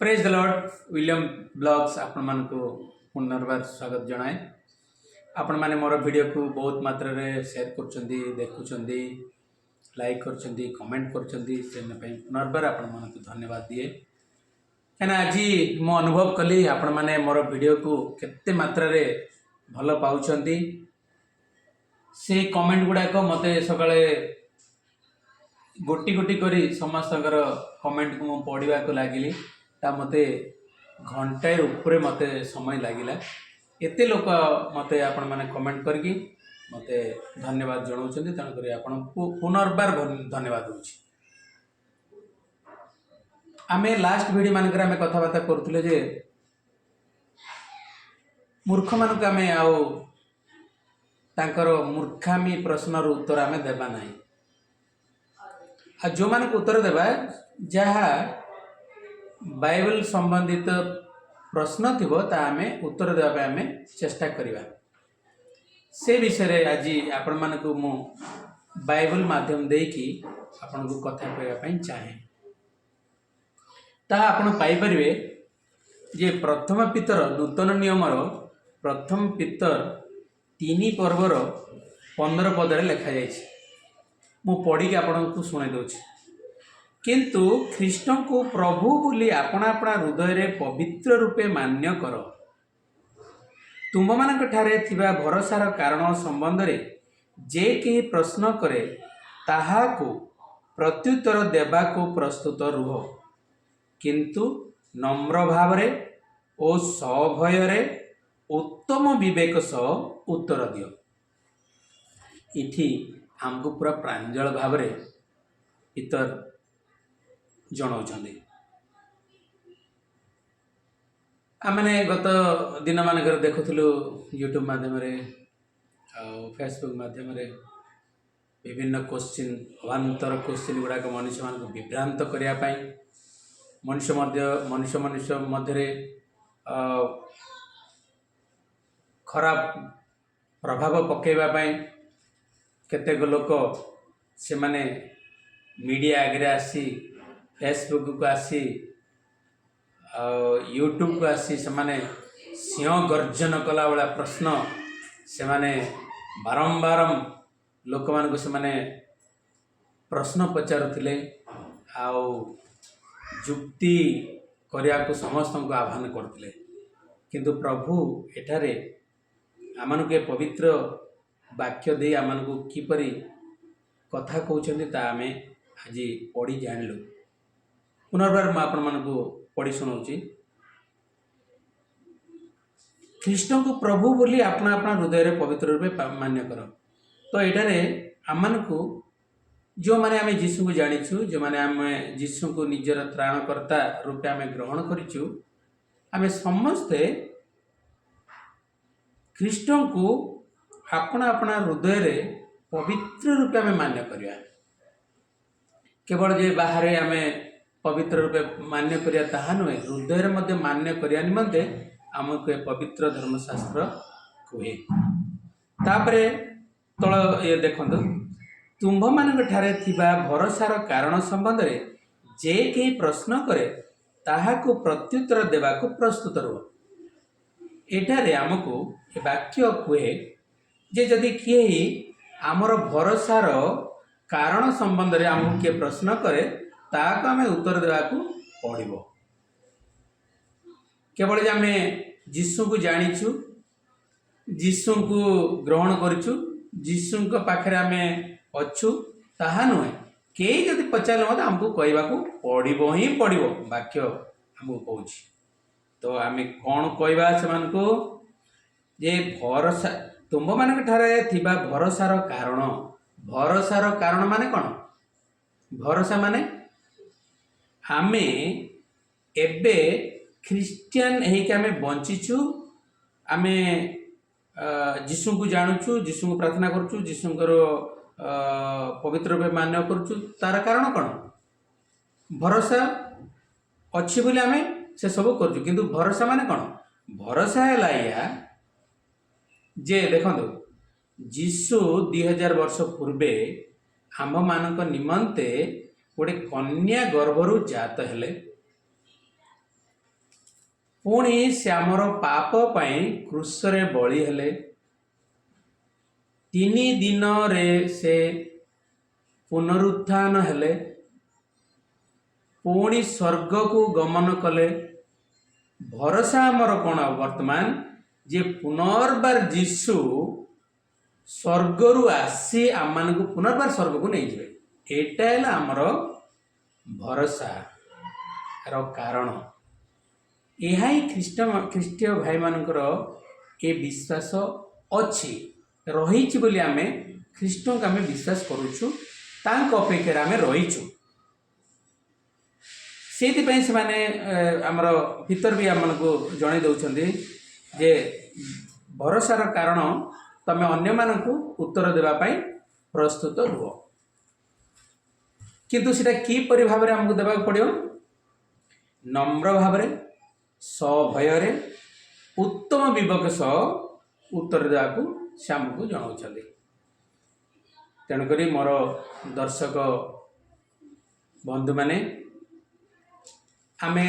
Praise the Lord William blogs आपण मान को पुनर्बार स्वागत जनाए। आपण माने मोर वीडियो को बहुत मात्रा रे शेयर करछंदी, देखुछंदी, लाइक करछंदी, कमेंट करछंदी, सेन पे पुनर्बार आपण मान को धन्यवाद दिए। एना आज मो अनुभव कली आपण माने मोर वीडियो को केते मात्रा रे भलो पाउछंदी। से कमेंट गुडा को मते सकाळे गोटी गोटी करी समस्तकर कमेंट को पढ़ा को लगिली ता मते घंटाए ऊपर मते समय लगिला। एते लोक मते आपण माने कमेंट करके मते धन्यवाद जनाउछंदी, तेणु करी आपण पुनर्बार धन्यवाद होछि। आमे लास्ट वीडियो मानकर आमे कथाबार्ता करथुले जे मूर्ख मानक आमे आउ तांकर मूर्खामी प्रश्नर उत्तर आमे देबा नाही। आ जो मानक उत्तर देबा जहा बाइबल संबंधित प्रश्न थिबो ता आमे उत्तर देबा पे आमे चेष्टा करिबा। से विषय रे आज आपण मानकु मु बाइबल माध्यम देकी आपण को कथा कहबा पई चाहे। ता आपण पाई परिबे जे प्रथम पितर नूतन नियमर प्रथम पितर 3 पर्वर 15 पदरे लिखा जायछि। मु पढ़ी के आपण को सुनाई दउछि। किंतु ख्रीष्ट को प्रभु बोली अपना अपना हृदय रे पवित्र रूपे मान्य कर। तुम मानक ठारे थिबा भरोसार कारण संबंध रे जे के प्रश्न करे ताहा को प्रत्युत्तर देबा को प्रस्तुत रुह, किंतु नम्र भाव रे ओ सभय रे उत्तम विवेक सह उत्तर दियो। इठी हमको पूरा प्रांजल भाव रे पितर जनाउछंदी। आमने गत दिन मानकर देखुथुलु यूट्यूब माध्यम रे आ फेसबुक माध्यम रे विभिन्न क्वेश्चन अवान्तर क्वेश्चन गुडा को मनुष्य मान को विभ्रांत करिया पई मनुष्य मध्य रे खराब प्रभाव पकेबा पई केतेक लोक से माने मीडिया आगे आसी फेसबुक को आसी यूट्यूब को आसी से माने सिंह गर्जन कला वाला प्रश्न से माने बारंबार लोक मान को से माने प्रश्न पचारुथिले आउ जुक्ति करिया को समस्त को आह्वान करथिले। किंतु प्रभु एठारे आमन के पवित्र वाक्य दे आमन को किपरि कथा कहउछन्ती ता आमे आज पढ़ी जानलु। पुनर्बार मैं आपण मान को पढ़ी सुनाऊँगी। ख्रीष्ट को प्रभु बोली अपना अपना हृदय रे पवित्र रूपे मान्य कर। तो एठारे आमन को जो माने आमे यीशु को जानिछु, जो माने आमे यीशु को निजर त्राणकर्ता रूपे आमे ग्रहण करिछु, आमे समस्ते ख्रीष्ट को अपना अपना हृदय रे पवित्र रूपे आमे मान्य करिया। केवल जे बाहर आमे पवित्र रूपे मान्य करिया ताहा नुहे, हृदय रे मध्य मान्य करिया निमंते आमको पवित्र धर्मशास्त्र कहे। तापरे तळ ये देखंतु, तुम्भ मानक ठारे थिबा भरोसार कारण संबंध रे जे के प्रश्न करे ताहा को प्रत्युत्तर देबा को प्रस्तुत रहो। एठारे आमको ए वाक्य कहे जे जदि किए ही आमर भरोसार कारण संबंध रे आमको के प्रश्न करे ताको आमे उत्तर देबा को पड़िबो। केवल जे आमे यीशु को जानिछु, यीशु को ग्रहण करिछु, यीशु को पाखरे आमे अच्छु ताहा नुहे। के जदि पचार मत हमको कहबा को पड़िबो ही पड़िबो, वाक्य हमको कहउछि। तो आमे कोन कहबा से मान को जे भरोसा तुम मानक ठारे थिबा भरोसार कारण माने कौन? भरोसा माने आमे एबे ख्रिस्टियन हेके आमे बंचिछु, आमे यीशु को जानुछु, यीशु को प्रार्थना करूछु, यीशु को पवित्र रूपे मान्य करूछु। तार कारण कौन? भरोसा अच्छी बोले आमे से सब करूछु। किंतु भरोसा माने कौन? भरोसा है लाइया जे देखंतु जीशु 2000 वर्ष पूर्वे आम मान निमंते गोटे कन्या गर्भरु जात हेले। पुणी से आमर पाप पाई क्रूसरे बलि हेले 3 दिन रे से पुनरुत्थान हेले पुणी स्वर्ग को गमन कले भरोसा आमर कौन वर्तमान जे पुनर्बार जीशु स्वर्गरु आसी आम मान को पुनर्बार स्वर्ग को नहीं जाए एटा है आमर भरोसा रो कारण यह ही ख्रीष्टीय भाई मानकर ये विश्वास अच्छी रही बोली आमे ख्रीष्ट को आम विश्वास करुचु तांक अपेक्षा आम रहीचु से माने आमर भीतर भी आम को जन दौरान जे भरोसार कारण तमें अन्य मानक उत्तर देवाई प्रस्तुत रुह किंतु सीटा किपरि भाव में आमको देवाक पड़ो नम्र भाव सभयर उत्तम विवेक सह उत्तर देवाक से आमको जनाऊँ तेणुक मोर दर्शक बंधु माने आमे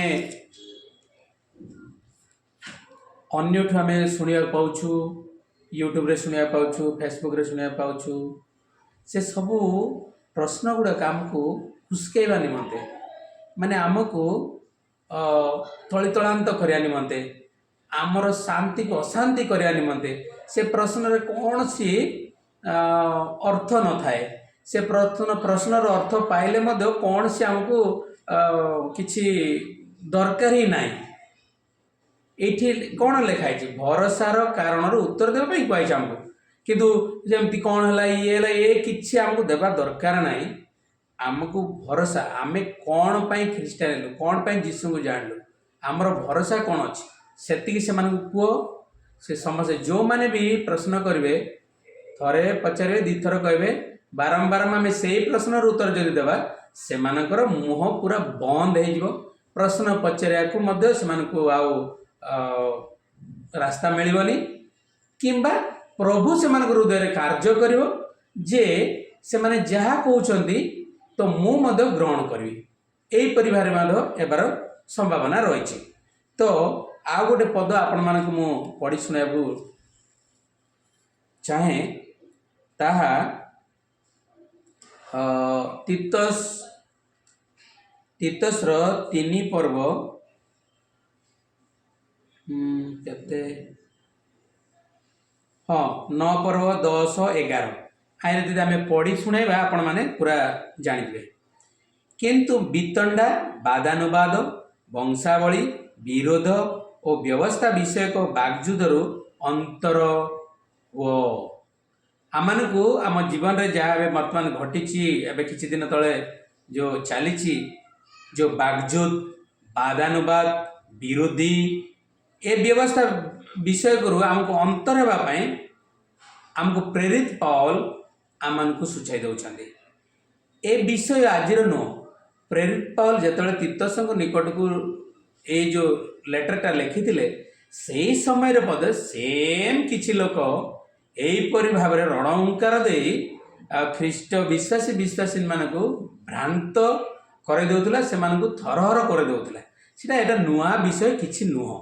अन्यठू आम शुणा पाचु यूट्यूब रे शुणा पाचु फेसबुक रे शुणा पाचु से सबू प्रश्न गुड़ाक आमको हुस्कैवा निमंते माने आमको तलितलांत करने निमंते आमर शांति को अशांति करने निमंते से प्रश्न कौन सी अर्थ न थाए से प्रश्नर अर्थ पाइले मध्य कौन सी आमको किछि दरकार ही नहीं ये कौन लिखाई भरोसार कारण उत्तर देवाई कहुई आमको किंतु जमती कौन है ये किसी आमको देवा दरकार नहीं आमको भरोसा आम कौन पाई ख्रीष्टान हेलु कौन पाई जीशु को जानलु आमर भरोसा कौन अच्छी सेतिकी से कह से समस्त जो मैंने भी प्रश्न करेंगे थरे पचारे दिथर कहे बारंबार आम से प्रश्नर उत्तर जदि देवा से मुह पूरा बंद हो प्रश्न पचारा रास्ता मिलबनी किंबा प्रभु से हृदय कार्य कर जे से माने जहाँ कहते तो मु ग्रहण करी यही परिवार एबार संभावना रही तो आउ गोटे पद आपण मानक मु पढ़ी शुणा चाहे ताहा तीतस 3 पर्व केते हाँ 9 पर्व 10 11 आए यदि आम पढ़ी शुणा आपण मैंने पूरा जानिबे किंतु वितंडा वादानुवाद वंशावली विरोध और व्यवस्था विषयक बागजुदरु अंतर वो आमको आम जीवन रे जहाँ वर्तमान घटी किछि दिन तले जो चली जो बागजुद वादानुवाद विरोधी ए व्यवस्था विषय को आमको अंतर होगापाई आमको प्रेरित पौल आम को सूचाई दौरान ए विषय आज नुह प्रेरित पौल जिते तीतस निकट को ये जो लेटरटा लिखी से समय पद सेम किछि लोक यहीपरि भाव में रणओंकार दे ख्रीष्ट विश्वासी विश्वासी मानक भ्रांत कर देउतला से मानक थरहर कर देउतला सेटा एटा नुआ विषय किछि नुह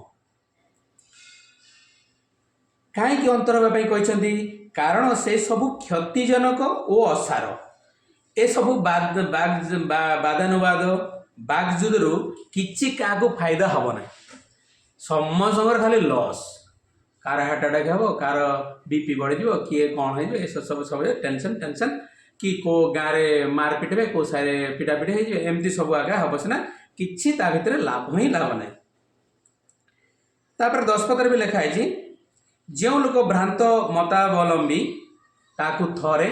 कहीं अंतर होगापाई कहते कारण से सबू क्षतिजनक और असार ए सबू वादानुवाद बागजुदरु किछि काको फायदा हब ना समस्त खाली लॉस कार हार्ट अटैक हम कार बीपी बढ़ किए कौन हो सब सब टेंशन टेंशन कि को गाँव में मार पिटे को सारे पिटापिटी हो एमती सब आगे हम सीना कि लाभ ही लाभ ना तापर 10 पद भी लिखाई जो लोक भ्रांत मतावलंबी ताकू थरे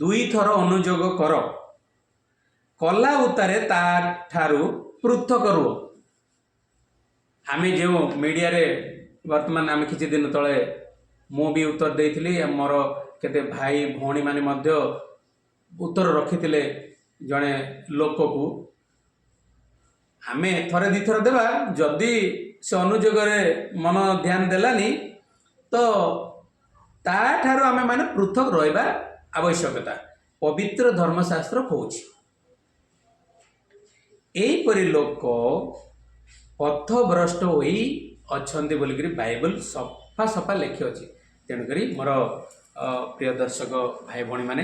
2 थर अनुयोग कर कला उतारे ता ठारू पृथक रुह आम जो मीडिया रे वर्तमान आम किछि दिन तले मु भी उत्तर देइथिली मोर केते भाई भौणी माने मध्य उत्तर रखिथिले जड़े लोक को आमे थरे दी थर देवा जदि से अनुयोग मन ध्यान देलानी तो ता ठारू आमे माने पृथक रहिबा आवश्यकता पवित्र धर्मशास्त्र कहूछि एहीपरि लोक पथभ्रष्ट होई अछंती बोलिकरी बाइबल सफा सफा लिखी अच्छी। तेणुकरी मोर प्रिय दर्शक भाई भौणी माने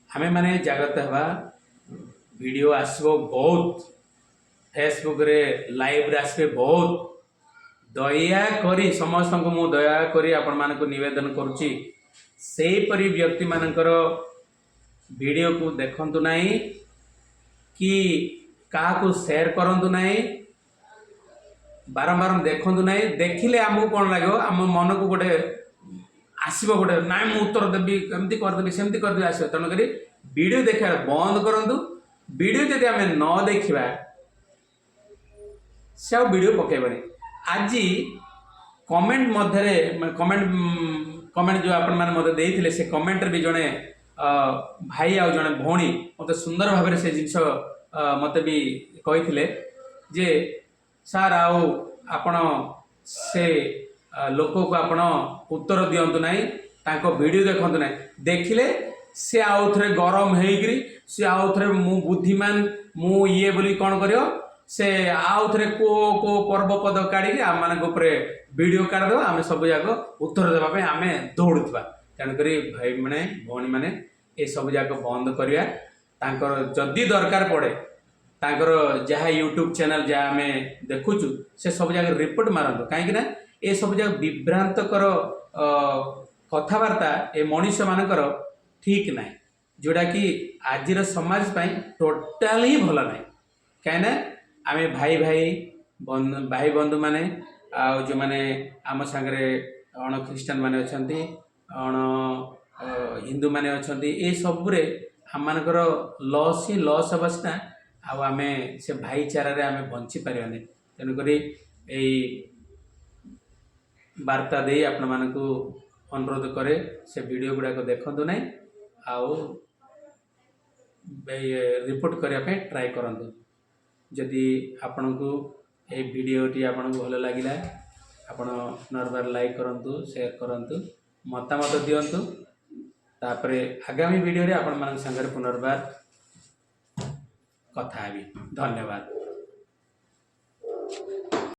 आमे माने जागृत हवा। वीडियो आसबो बहुत, फेसबुक रे लाइव रे आसबे बहुत। दया करी समस्त को मु दया करी आपण मान को निवेदन करुच्ची से परी व्यक्ति मानकर वीडियो को देखंतु नाही कि का को शेयर करंतु नाही, बारंबार देखंतु नाही। देखिले हमको कौन लगे आम मन को गोटे आसब गोटे ना मु उत्तर देवी एमती करदेवी सेमती करदेवी आसो। तेणुक वीडियो देखा बंद करूँ। वीडियो जदि आम न देखा से वीडियो पकेबनी। आज कमेंट मध्य कमेंट जो आपण मैंने मत देते से कमेंट भी जड़े भाई आ जड़े भौणी मत सुंदर भाव से जिनस मत भी कही जे सार आपण से लोक को आपण उत्तर दिंतु ना, वीडियो देखु ना। देखिले से आउ थे गरम होगी सी आउ थे मु बुद्धिमान मु ये बोली कौन कर से आउ थे को पर्व पद काढ़ी आम मान वीडियो काढ़दे आम सब जाक उत्तर देवाई आम दौड़ुवा। तेणुक भाई मैंने भौणी मैंने ये सब जाक बंद करवा। जदि दरकार पड़े तांकर जहाँ यूट्यूब चैनल जहाँ आम देखुचु से सब जगह रिपोर्ट मारतु। कहीं ये सब जगह विभ्रांतकर कथबार्ता ए मनीष मानकर ठीक ना, जोड़ा कि आज समाज टोटाल ही भल ना। कहीं आम भाई भाई बंधु माने जो माने आम सांगे अण ख्रीष्टान माने अछंती, अण हिंदू माने अछंती, ए सबरे आम मानकर लॉस ही लॉस हबा सिना आम से भाईचारे आम बंची पारानी। तेणुक वार्ता दे आपण मानक अनुरोध करे से वीडियो गुड़ाक देखु ना, रिपोर्ट करने ट्राए करंतु। जदि आपण को ये वीडियोटी आपन को भल लगिला आपण पुनर्बार लाइक करंतु, शेयर करंतु, मतामत दियंतु। तापरे आगामी वीडियो रे आपण मान संगे पुनर्बार कथा हेबी। धन्यवाद।